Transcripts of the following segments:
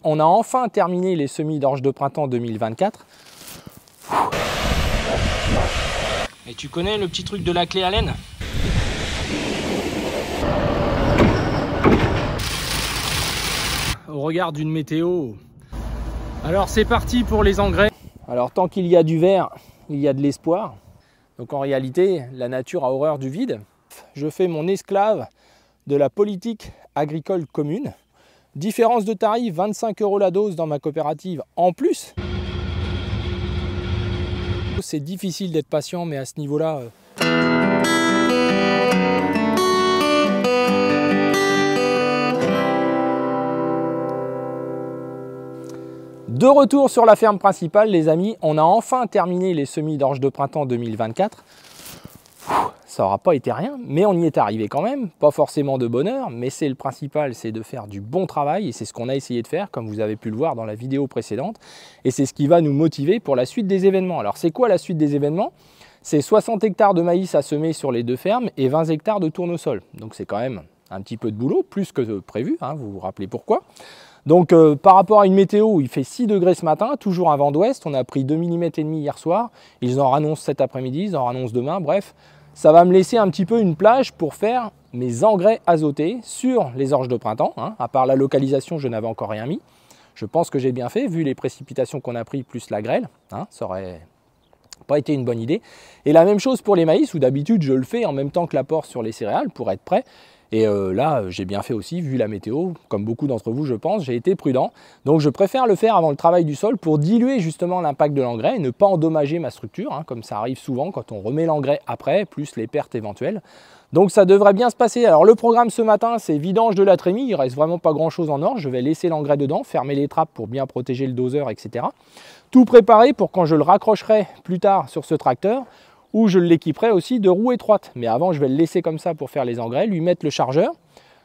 on a enfin terminé les semis d'orge de printemps 2024. Et tu connais le petit truc de la clé Allen? Au regard d'une météo. Alors c'est parti pour les engrais. Alors tant qu'il y a du vert, il y a de l'espoir. Donc en réalité, la nature a horreur du vide. Je fais mon esclave de la politique agricole commune. Différence de tarif, 25 € la dose dans ma coopérative en plus. C'est difficile d'être patient, mais à ce niveau-là... De retour sur la ferme principale, les amis, on a enfin terminé les semis d'orge de printemps 2024. Ça n'aura pas été rien, mais on y est arrivé quand même. Pas forcément de bonheur, mais c'est le principal, c'est de faire du bon travail. Et c'est ce qu'on a essayé de faire, comme vous avez pu le voir dans la vidéo précédente. Et c'est ce qui va nous motiver pour la suite des événements. Alors c'est quoi la suite des événements? C'est 60 hectares de maïs à semer sur les deux fermes et 20 hectares de tournesol. Donc c'est quand même un petit peu de boulot, plus que prévu, hein, vous vous rappelez pourquoi. Donc par rapport à une météo où il fait 6 degrés ce matin, toujours un vent d'ouest, on a pris 2,5 mm hier soir, ils en annoncent cet après-midi, ils en annoncent demain, bref, ça va me laisser un petit peu une plage pour faire mes engrais azotés sur les orges de printemps, hein. À part la localisation, je n'avais encore rien mis. Je pense que j'ai bien fait, vu les précipitations qu'on a prises plus la grêle, hein, ça aurait pas été une bonne idée. Et la même chose pour les maïs, où d'habitude je le fais en même temps que l'apport sur les céréales pour être prêt. Et là, j'ai bien fait aussi, vu la météo, comme beaucoup d'entre vous, je pense, j'ai été prudent. Donc je préfère le faire avant le travail du sol pour diluer justement l'impact de l'engrais et ne pas endommager ma structure, hein, comme ça arrive souvent quand on remet l'engrais après, plus les pertes éventuelles. Donc ça devrait bien se passer. Alors le programme ce matin, c'est vidange de la trémie, il ne reste vraiment pas grand-chose en orge. Je vais laisser l'engrais dedans, fermer les trappes pour bien protéger le doseur, etc. Tout préparé pour quand je le raccrocherai plus tard sur ce tracteur, où je l'équiperai aussi de roues étroites. Mais avant, je vais le laisser comme ça pour faire les engrais, lui mettre le chargeur.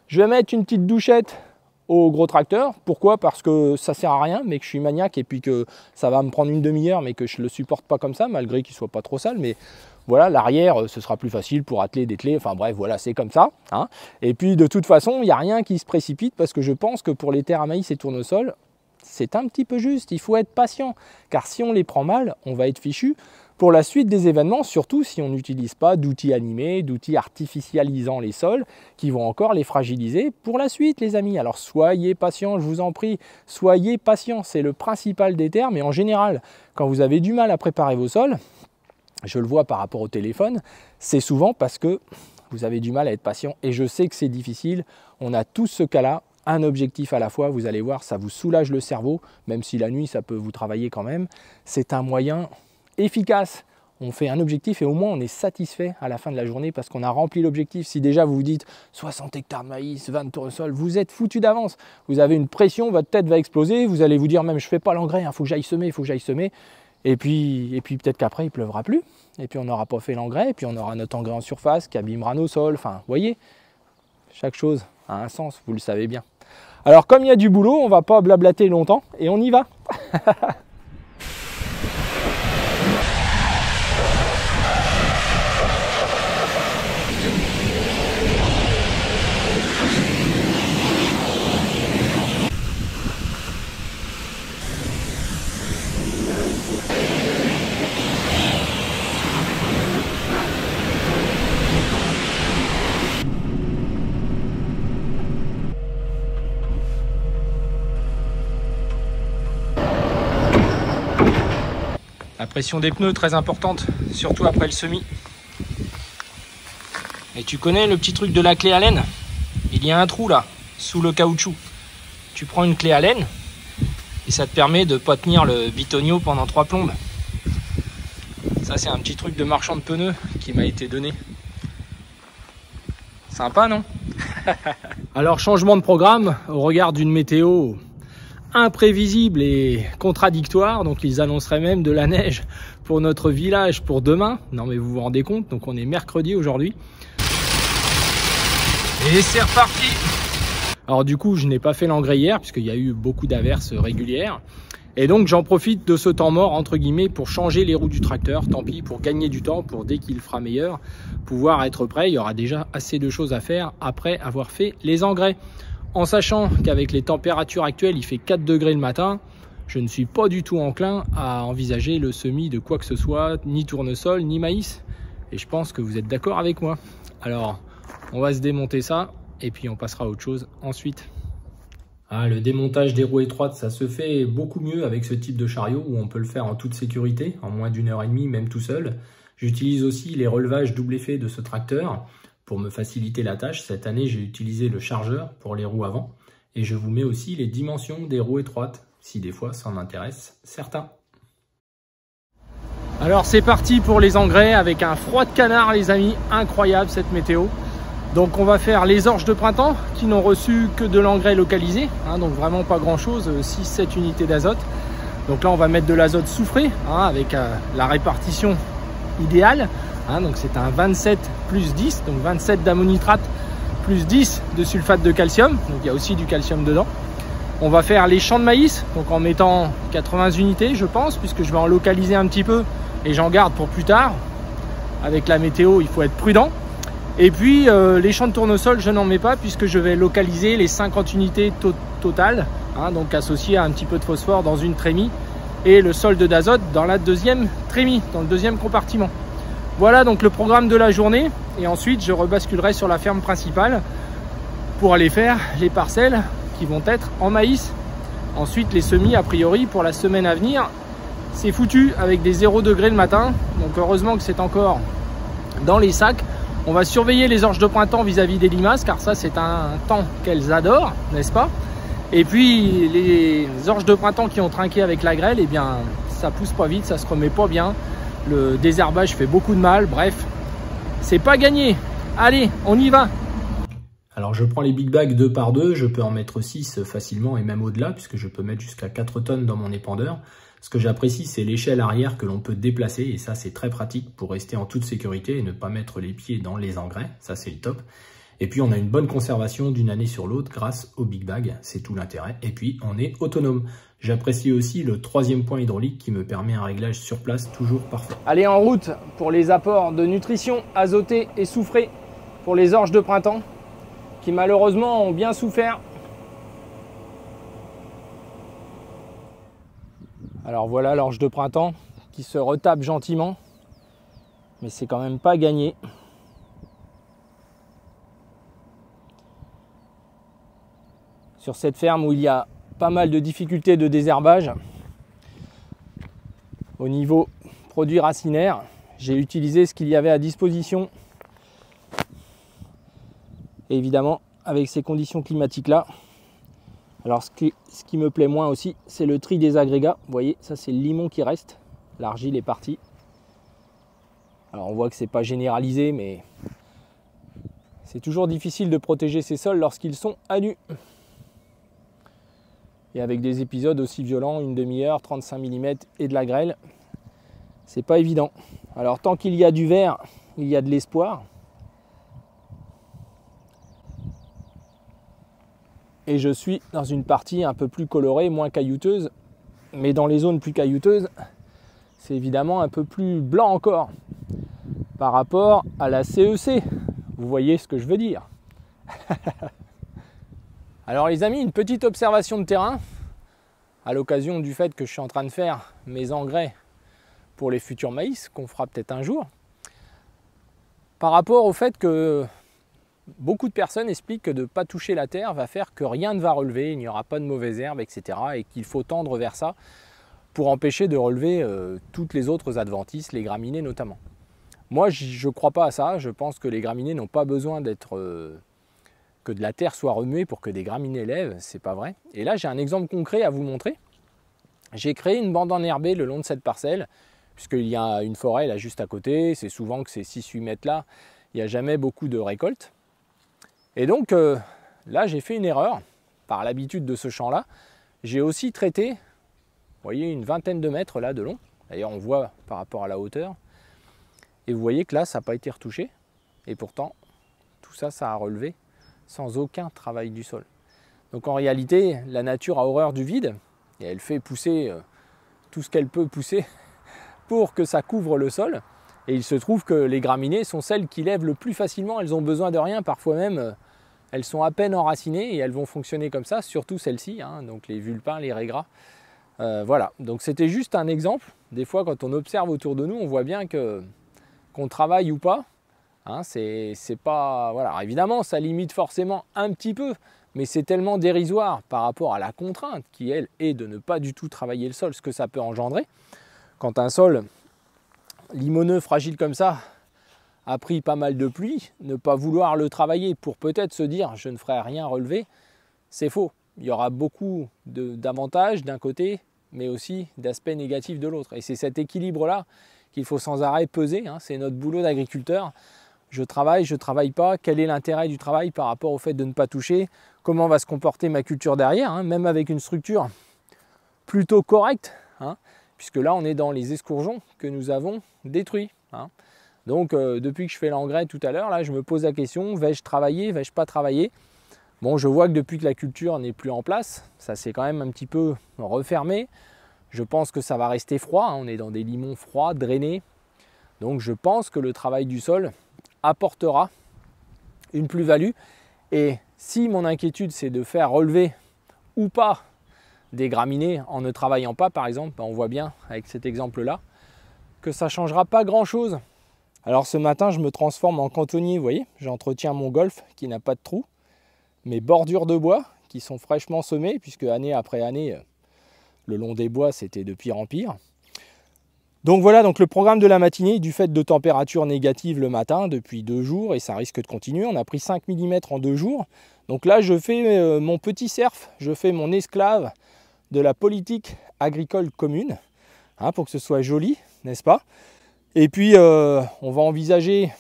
Je vais mettre une petite douchette au gros tracteur. Pourquoi? Parce que ça sert à rien, mais que je suis maniaque et puis que ça va me prendre une demi-heure, mais que je ne le supporte pas comme ça, malgré qu'il ne soit pas trop sale. Mais voilà, l'arrière, ce sera plus facile pour atteler, dételer. Enfin bref, voilà, c'est comme ça, hein. Et puis de toute façon, il n'y a rien qui se précipite parce que je pense que pour les terres à maïs et tournesol, c'est un petit peu juste. Il faut être patient, car si on les prend mal, on va être fichu pour la suite des événements, surtout si on n'utilise pas d'outils animés, d'outils artificialisant les sols, qui vont encore les fragiliser pour la suite, les amis. Alors soyez patients, je vous en prie, soyez patients, c'est le principal des terres, mais en général, quand vous avez du mal à préparer vos sols, je le vois par rapport au téléphone, c'est souvent parce que vous avez du mal à être patient, et je sais que c'est difficile, on a tous ce cas-là, un objectif à la fois, vous allez voir, ça vous soulage le cerveau, même si la nuit, ça peut vous travailler quand même, c'est un moyen efficace. On fait un objectif et au moins on est satisfait à la fin de la journée parce qu'on a rempli l'objectif. Si déjà vous vous dites 60 hectares de maïs, 20 de tournesol, vous êtes foutu d'avance. Vous avez une pression, votre tête va exploser, vous allez vous dire même je fais pas l'engrais, il faut que j'aille semer, il faut que j'aille semer. Et puis peut-être qu'après il pleuvra plus. Et puis on n'aura pas fait l'engrais, et puis on aura notre engrais en surface qui abîmera nos sols. Enfin, vous voyez, chaque chose a un sens, vous le savez bien. Alors comme il y a du boulot, on va pas blablater longtemps et on y va. La pression des pneus très importante, surtout après le semis. Et tu connais le petit truc de la clé Allen? Il y a un trou là, sous le caoutchouc. Tu prends une clé Allen et ça te permet de ne pas tenir le bitonio pendant 3 plombes. Ça c'est un petit truc de marchand de pneus qui m'a été donné. Sympa, non? Alors changement de programme au regard d'une météo imprévisible et contradictoire, donc ils annonceraient même de la neige pour notre village pour demain. Non mais vous vous rendez compte, donc on est mercredi aujourd'hui. Et c'est reparti. Alors du coup je n'ai pas fait l'engrais hier puisqu'il y a eu beaucoup d'averses régulières. Et donc j'en profite de ce temps mort entre guillemets pour changer les roues du tracteur, tant pis, pour gagner du temps, pour dès qu'il fera meilleur, pouvoir être prêt. Il y aura déjà assez de choses à faire après avoir fait les engrais. En sachant qu'avec les températures actuelles, il fait 4 degrés le matin, je ne suis pas du tout enclin à envisager le semis de quoi que ce soit, ni tournesol, ni maïs. Et je pense que vous êtes d'accord avec moi. Alors, on va se démonter ça et puis on passera à autre chose ensuite. Ah, le démontage des roues étroites, ça se fait beaucoup mieux avec ce type de chariot où on peut le faire en toute sécurité, en moins d'1h30, même tout seul. J'utilise aussi les relevages double effet de ce tracteur pour me faciliter la tâche. Cette année, j'ai utilisé le chargeur pour les roues avant. Et je vous mets aussi les dimensions des roues étroites, si des fois ça en intéresse certains. Alors c'est parti pour les engrais avec un froid de canard les amis, incroyable cette météo. Donc on va faire les orges de printemps qui n'ont reçu que de l'engrais localisé, hein, donc vraiment pas grand chose, 6-7 unités d'azote. Donc là on va mettre de l'azote soufré hein, avec la répartition idéale, hein, donc c'est un 27 plus 10, donc 27 d'ammonitrate plus 10 de sulfate de calcium, donc il y a aussi du calcium dedans. On va faire les champs de maïs, donc en mettant 80 unités je pense, puisque je vais en localiser un petit peu et j'en garde pour plus tard. Avec la météo il faut être prudent. Et puis les champs de tournesol je n'en mets pas puisque je vais localiser les 50 unités totales, hein, donc associées à un petit peu de phosphore dans une trémie et le solde d'azote dans la deuxième trémie, dans le deuxième compartiment. Voilà donc le programme de la journée et ensuite je rebasculerai sur la ferme principale pour aller faire les parcelles qui vont être en maïs. Ensuite les semis a priori pour la semaine à venir c'est foutu avec des 0 degrés le matin, donc heureusement que c'est encore dans les sacs. On va surveiller les orges de printemps vis-à-vis des limaces car ça c'est un temps qu'elles adorent, n'est-ce pas? Et puis les orges de printemps qui ont trinqué avec la grêle, eh bien ça pousse pas vite, ça se remet pas bien. Le désherbage fait beaucoup de mal, bref, c'est pas gagné. Allez, on y va. Alors je prends les big bags 2 par 2, je peux en mettre 6 facilement et même au-delà puisque je peux mettre jusqu'à 4 tonnes dans mon épandeur. Ce que j'apprécie, c'est l'échelle arrière que l'on peut déplacer et ça, c'est très pratique pour rester en toute sécurité et ne pas mettre les pieds dans les engrais. Ça, c'est le top. Et puis, on a une bonne conservation d'une année sur l'autre grâce au big bag. C'est tout l'intérêt. Et puis, on est autonome. J'apprécie aussi le 3e point hydraulique qui me permet un réglage sur place toujours parfait. Allez, en route pour les apports de nutrition azotée et soufrée pour les orges de printemps qui malheureusement ont bien souffert. Alors voilà l'orge de printemps qui se retape gentiment, mais c'est quand même pas gagné. Sur cette ferme où il y a pas mal de difficultés de désherbage, au niveau produits racinaires, j'ai utilisé ce qu'il y avait à disposition. Et évidemment, avec ces conditions climatiques-là, alors ce qui me plaît moins aussi, c'est le tri des agrégats. Vous voyez, ça c'est le limon qui reste. L'argile est partie. Alors on voit que c'est pas généralisé, mais c'est toujours difficile de protéger ces sols lorsqu'ils sont à nu. Et avec des épisodes aussi violents, une demi-heure, 35 mm et de la grêle, c'est pas évident. Alors tant qu'il y a du vert, il y a de l'espoir. Et je suis dans une partie un peu plus colorée, moins caillouteuse. Mais dans les zones plus caillouteuses, c'est évidemment un peu plus blanc encore par rapport à la CEC. Vous voyez ce que je veux dire. Alors les amis, une petite observation de terrain à l'occasion du fait que je suis en train de faire mes engrais pour les futurs maïs, qu'on fera peut-être un jour. Par rapport au fait que beaucoup de personnes expliquent que de ne pas toucher la terre va faire que rien ne va relever, il n'y aura pas de mauvaises herbes, etc. Et qu'il faut tendre vers ça pour empêcher de relever toutes les autres adventices, les graminées notamment. Moi, je ne crois pas à ça. Je pense que les graminées n'ont pas besoin d'être que de la terre soit remuée pour que des graminées lèvent. C'est pas vrai. Et là, j'ai un exemple concret à vous montrer. J'ai créé une bande enherbée le long de cette parcelle, puisqu'il y a une forêt là juste à côté. C'est souvent que ces 6-8 mètres là, il n'y a jamais beaucoup de récoltes. Et donc là, j'ai fait une erreur. Par l'habitude de ce champ-là, j'ai aussi traité, vous voyez, une vingtaine de mètres là de long. D'ailleurs, on voit par rapport à la hauteur. Et vous voyez que là, ça n'a pas été retouché. Et pourtant, tout ça, ça a relevé sans aucun travail du sol. Donc en réalité, la nature a horreur du vide. Et elle fait pousser tout ce qu'elle peut pousser pour que ça couvre le sol. Et il se trouve que les graminées sont celles qui lèvent le plus facilement. Elles ont besoin de rien, parfois même elles sont à peine enracinées et elles vont fonctionner comme ça, surtout celles-ci, hein, donc les vulpins, les raies gras. Voilà, donc c'était juste un exemple. Des fois, quand on observe autour de nous, on voit bien qu'on travaille ou pas. Hein, c'est pas, voilà. Alors évidemment, ça limite forcément un petit peu, mais c'est tellement dérisoire par rapport à la contrainte qui, elle, est de ne pas du tout travailler le sol, ce que ça peut engendrer. Quand un sol limoneux, fragile comme ça, a pris pas mal de pluie, ne pas vouloir le travailler pour peut-être se dire « je ne ferai rien relever », c'est faux. Il y aura beaucoup d'avantages d'un côté, mais aussi d'aspects négatifs de l'autre. Et c'est cet équilibre-là qu'il faut sans arrêt peser, hein. C'est notre boulot d'agriculteur. Je travaille pas, quel est l'intérêt du travail par rapport au fait de ne pas toucher, comment va se comporter ma culture derrière, hein, même avec une structure plutôt correcte, hein, puisque là on est dans les escourgeons que nous avons détruits. Hein. Donc depuis que je fais l'engrais tout à l'heure, là je me pose la question, vais-je travailler, vais-je pas travailler? Bon, je vois que depuis que la culture n'est plus en place, ça s'est quand même un petit peu refermé. Je pense que ça va rester froid, hein. On est dans des limons froids, drainés. Donc je pense que le travail du sol apportera une plus-value. Et si mon inquiétude c'est de faire relever ou pas des graminées en ne travaillant pas, par exemple, on voit bien avec cet exemple-là que ça ne changera pas grand-chose. Alors ce matin, je me transforme en cantonnier, vous voyez, j'entretiens mon golf qui n'a pas de trou. Mes bordures de bois qui sont fraîchement semées, puisque année après année, le long des bois, c'était de pire en pire. Donc voilà, donc le programme de la matinée, du fait de températures négatives le matin depuis 2 jours, et ça risque de continuer, on a pris 5 mm en 2 jours. Donc là, je fais mon petit cerf, je fais mon esclave de la politique agricole commune, hein, pour que ce soit joli, n'est-ce pas? Et puis, on va envisager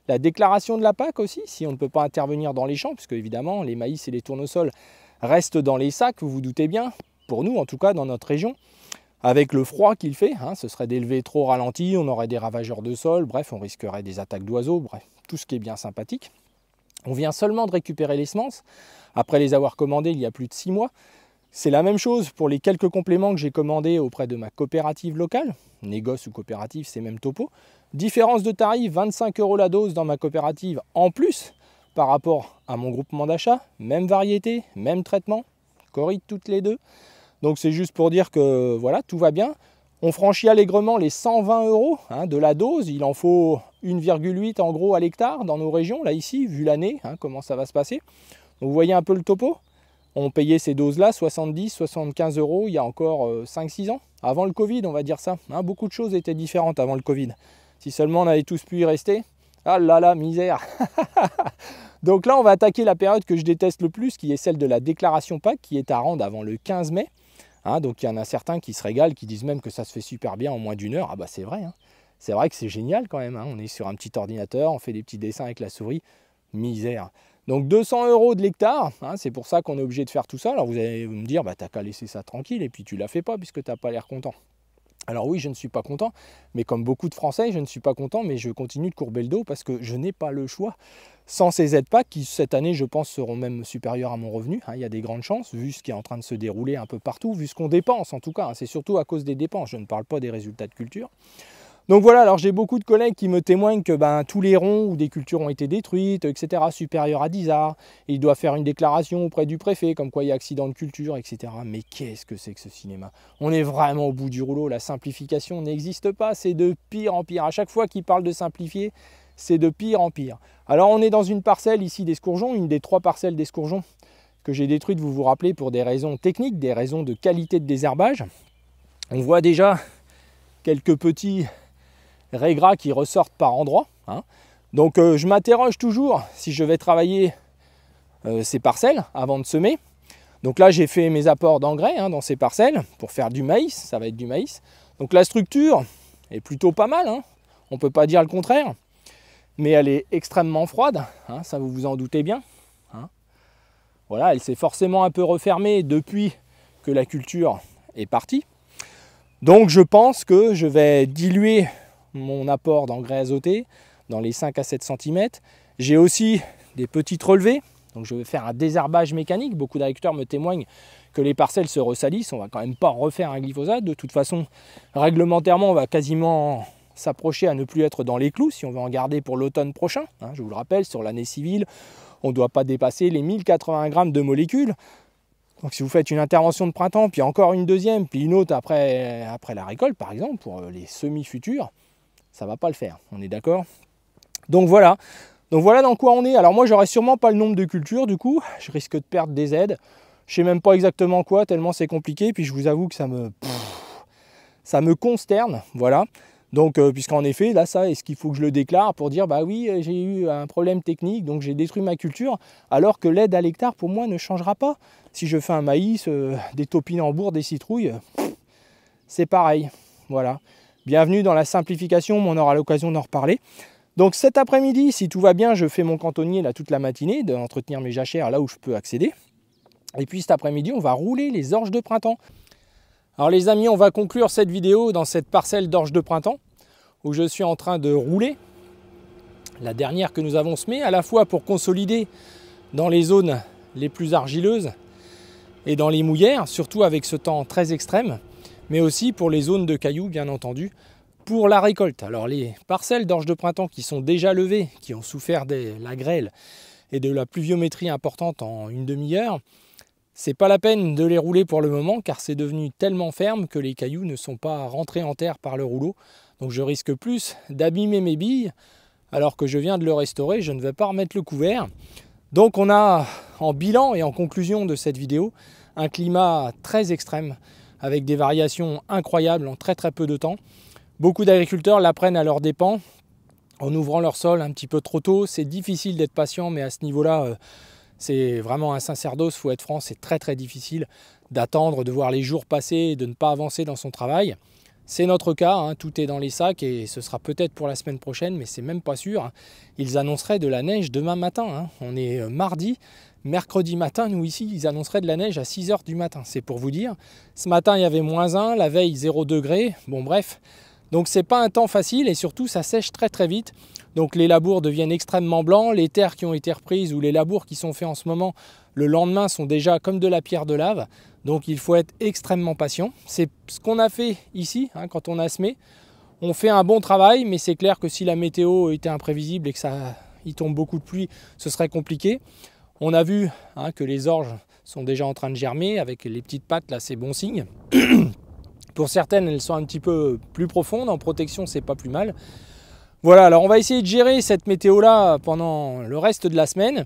la déclaration de la PAC aussi, si on ne peut pas intervenir dans les champs, puisque évidemment les maïs et les tournesols restent dans les sacs, vous vous doutez bien, pour nous en tout cas dans notre région, avec le froid qu'il fait, hein, ce serait d'élever trop ralenti, on aurait des ravageurs de sol, bref, on risquerait des attaques d'oiseaux, bref, tout ce qui est bien sympathique. On vient seulement de récupérer les semences, après les avoir commandées il y a plus de 6 mois. C'est la même chose pour les quelques compléments que j'ai commandés auprès de ma coopérative locale, négoce ou coopérative, c'est même topo. Différence de tarif, 25 € la dose dans ma coopérative en plus par rapport à mon groupement d'achat, même variété, même traitement, corride toutes les deux. Donc c'est juste pour dire que voilà, tout va bien. On franchit allègrement les 120 € hein, de la dose, il en faut 1,8 en gros à l'hectare dans nos régions, là ici, vu l'année, hein, comment ça va se passer. Donc vous voyez un peu le topo. On payait ces doses-là 70, 75 € il y a encore 5-6 ans, avant le Covid, on va dire ça. Hein, beaucoup de choses étaient différentes avant le Covid. Si seulement on avait tous pu y rester, ah là là, misère. Donc là, on va attaquer la période que je déteste le plus, qui est celle de la déclaration PAC, qui est à rendre avant le 15 mai. Hein, donc il y en a certains qui se régalent, qui disent même que ça se fait super bien en moins d'1 heure. Ah bah c'est vrai, hein. C'est vrai que c'est génial quand même. Hein. On est sur un petit ordinateur, on fait des petits dessins avec la souris. Misère. Donc 200 € de l'hectare, hein, c'est pour ça qu'on est obligé de faire tout ça. Alors vous allez me dire, bah, t'as qu'à laisser ça tranquille et puis tu la fais pas puisque tu n'as pas l'air content. Alors oui, je ne suis pas content, mais comme beaucoup de Français, je ne suis pas content, mais je continue de courber le dos parce que je n'ai pas le choix. Sans ces aides PAC, qui cette année, je pense, seront même supérieures à mon revenu, hein, il y a des grandes chances, vu ce qui est en train de se dérouler un peu partout, vu ce qu'on dépense en tout cas, hein, c'est surtout à cause des dépenses, je ne parle pas des résultats de culture. Donc voilà, alors j'ai beaucoup de collègues qui me témoignent que tous les ronds où des cultures ont été détruites, etc., supérieurs à 10 arts, il doit faire une déclaration auprès du préfet, comme quoi il y a accident de culture, etc. Mais qu'est-ce que c'est que ce cinéma? On est vraiment au bout du rouleau, la simplification n'existe pas, c'est de pire en pire. À chaque fois qu'il parle de simplifier, c'est de pire en pire. Alors on est dans une parcelle ici d'escourgeons, une des 3 parcelles d'escourgeons que j'ai détruites, vous vous rappelez, pour des raisons techniques, des raisons de qualité de désherbage. On voit déjà quelques petits raies gras qui ressortent par endroits. Hein. Donc je m'interroge toujours si je vais travailler ces parcelles avant de semer. Donc là j'ai fait mes apports d'engrais dans ces parcelles pour faire du maïs, ça va être du maïs. Donc la structure est plutôt pas mal, hein. On ne peut pas dire le contraire, mais elle est extrêmement froide, hein, ça vous vous en doutez bien. Hein. Voilà, elle s'est forcément un peu refermée depuis que la culture est partie. Donc je pense que je vais diluer mon apport d'engrais azoté dans les 5 à 7 cm. J'ai aussi des petites relevées, donc je vais faire un désherbage mécanique. Beaucoup d'agriculteurs me témoignent que les parcelles se ressalissent, on va quand même pas refaire un glyphosate. De toute façon, réglementairement, on va quasiment s'approcher à ne plus être dans les clous si on veut en garder pour l'automne prochain. Hein, je vous le rappelle, sur l'année civile, on ne doit pas dépasser les 1080 grammes de molécules. Donc si vous faites une intervention de printemps, puis encore une deuxième, puis une autre après la récolte, par exemple, pour les semis futurs, ça ne va pas le faire, on est d'accord? Donc voilà dans quoi on est. Alors moi, j'aurai sûrement pas le nombre de cultures, du coup, je risque de perdre des aides. Je sais même pas exactement quoi, tellement c'est compliqué, puis je vous avoue que ça me consterne, voilà. Donc, puisqu'en effet, là, ça, est-ce qu'il faut que je le déclare pour dire, bah oui, j'ai eu un problème technique, donc j'ai détruit ma culture, alors que l'aide à l'hectare, pour moi, ne changera pas. Si je fais un maïs, des topinambours, des citrouilles, c'est pareil. Voilà. Bienvenue dans la simplification, mais on aura l'occasion d'en reparler. Donc cet après-midi, si tout va bien, je fais mon cantonnier là toute la matinée, d'entretenir mes jachères là où je peux accéder. Et puis cet après-midi, on va rouler les orges de printemps. Alors les amis, on va conclure cette vidéo dans cette parcelle d'orge de printemps où je suis en train de rouler la dernière que nous avons semée, à la fois pour consolider dans les zones les plus argileuses et dans les mouillères, surtout avec ce temps très extrême, mais aussi pour les zones de cailloux, bien entendu, pour la récolte. Alors les parcelles d'orge de printemps qui sont déjà levées, qui ont souffert de la grêle et de la pluviométrie importante en une demi-heure, c'est pas la peine de les rouler pour le moment car c'est devenu tellement ferme que les cailloux ne sont pas rentrés en terre par le rouleau. Donc je risque plus d'abîmer mes billes alors que je viens de le restaurer, je ne vais pas remettre le couvert. Donc on a en bilan et en conclusion de cette vidéo un climat très extrême avec des variations incroyables en très peu de temps. Beaucoup d'agriculteurs l'apprennent à leurs dépens en ouvrant leur sol un petit peu trop tôt. C'est difficile d'être patient mais à ce niveau-là, c'est vraiment un sacerdoce, il faut être franc, c'est très difficile d'attendre, de voir les jours passer et de ne pas avancer dans son travail. C'est notre cas, hein, tout est dans les sacs et ce sera peut-être pour la semaine prochaine, mais c'est même pas sûr. Hein. Ils annonceraient de la neige demain matin, hein. On est mardi, mercredi matin, nous ici, ils annonceraient de la neige à 6 h du matin, c'est pour vous dire. Ce matin, il y avait -1, la veille 0 degré, bon bref. Donc c'est pas un temps facile et surtout ça sèche très vite. Donc les labours deviennent extrêmement blancs, les terres qui ont été reprises ou les labours qui sont faits en ce moment, le lendemain sont déjà comme de la pierre de lave. Donc il faut être extrêmement patient. C'est ce qu'on a fait ici, hein, quand on a semé. On fait un bon travail, mais c'est clair que si la météo était imprévisible et que il tombe beaucoup de pluie, ce serait compliqué. On a vu, hein, que les orges sont déjà en train de germer avec les petites pattes, là c'est bon signe. Pour certaines, elles sont un petit peu plus profondes, en protection c'est pas plus mal. Voilà, alors on va essayer de gérer cette météo-là pendant le reste de la semaine.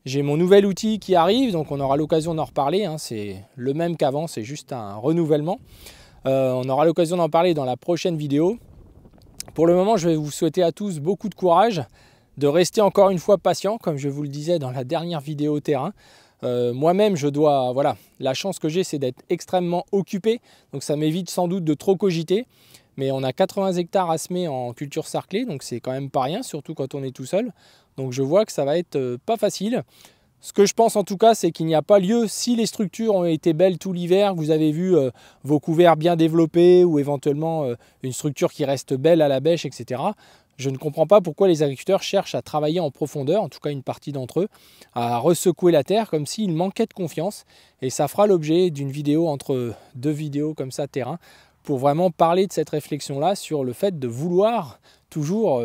J'ai mon nouvel outil qui arrive, donc on aura l'occasion d'en reparler. Hein. C'est le même qu'avant, c'est juste un renouvellement. On aura l'occasion d'en parler dans la prochaine vidéo. Pour le moment, je vais vous souhaiter à tous beaucoup de courage, de rester encore une fois patient, comme je vous le disais dans la dernière vidéo terrain. Moi-même, voilà, la chance que j'ai, c'est d'être extrêmement occupé, donc ça m'évite sans doute de trop cogiter. Mais on a 80 hectares à semer en culture sarclée, donc c'est quand même pas rien, surtout quand on est tout seul. Donc je vois que ça va être pas facile. Ce que je pense en tout cas, c'est qu'il n'y a pas lieu, si les structures ont été belles tout l'hiver, vous avez vu vos couverts bien développés ou éventuellement une structure qui reste belle à la bêche, etc. Je ne comprends pas pourquoi les agriculteurs cherchent à travailler en profondeur, en tout cas une partie d'entre eux, à ressecouer la terre comme s'ils manquaient de confiance. Et ça fera l'objet d'une vidéo entre deux vidéos comme ça terrain, pour vraiment parler de cette réflexion-là sur le fait de vouloir toujours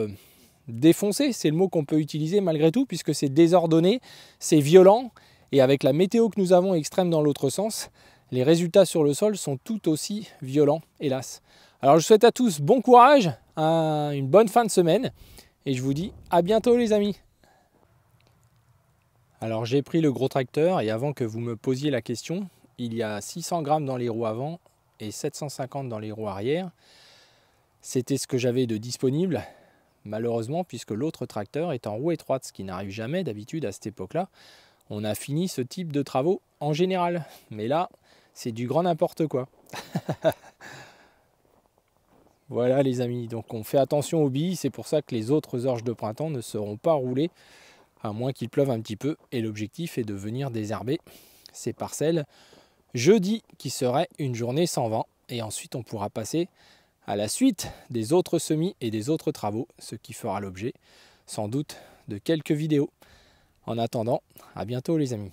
défoncer. C'est le mot qu'on peut utiliser malgré tout, puisque c'est désordonné, c'est violent, et avec la météo que nous avons extrême dans l'autre sens, les résultats sur le sol sont tout aussi violents, hélas. Alors je souhaite à tous bon courage, une bonne fin de semaine, et je vous dis à bientôt les amis. Alors j'ai pris le gros tracteur, et avant que vous me posiez la question, il y a 600 grammes dans les roues avant, et 750 dans les roues arrière. C'était ce que j'avais de disponible, malheureusement, puisque l'autre tracteur est en roue étroite, ce qui n'arrive jamais d'habitude à cette époque-là. On a fini ce type de travaux en général, mais là, c'est du grand n'importe quoi. Voilà les amis, donc on fait attention aux billes, c'est pour ça que les autres orges de printemps ne seront pas roulées, à moins qu'il pleuve un petit peu, et l'objectif est de venir désherber ces parcelles jeudi, qui serait une journée sans vent, et ensuite on pourra passer à la suite des autres semis et des autres travaux, ce qui fera l'objet sans doute de quelques vidéos. En attendant, à bientôt les amis.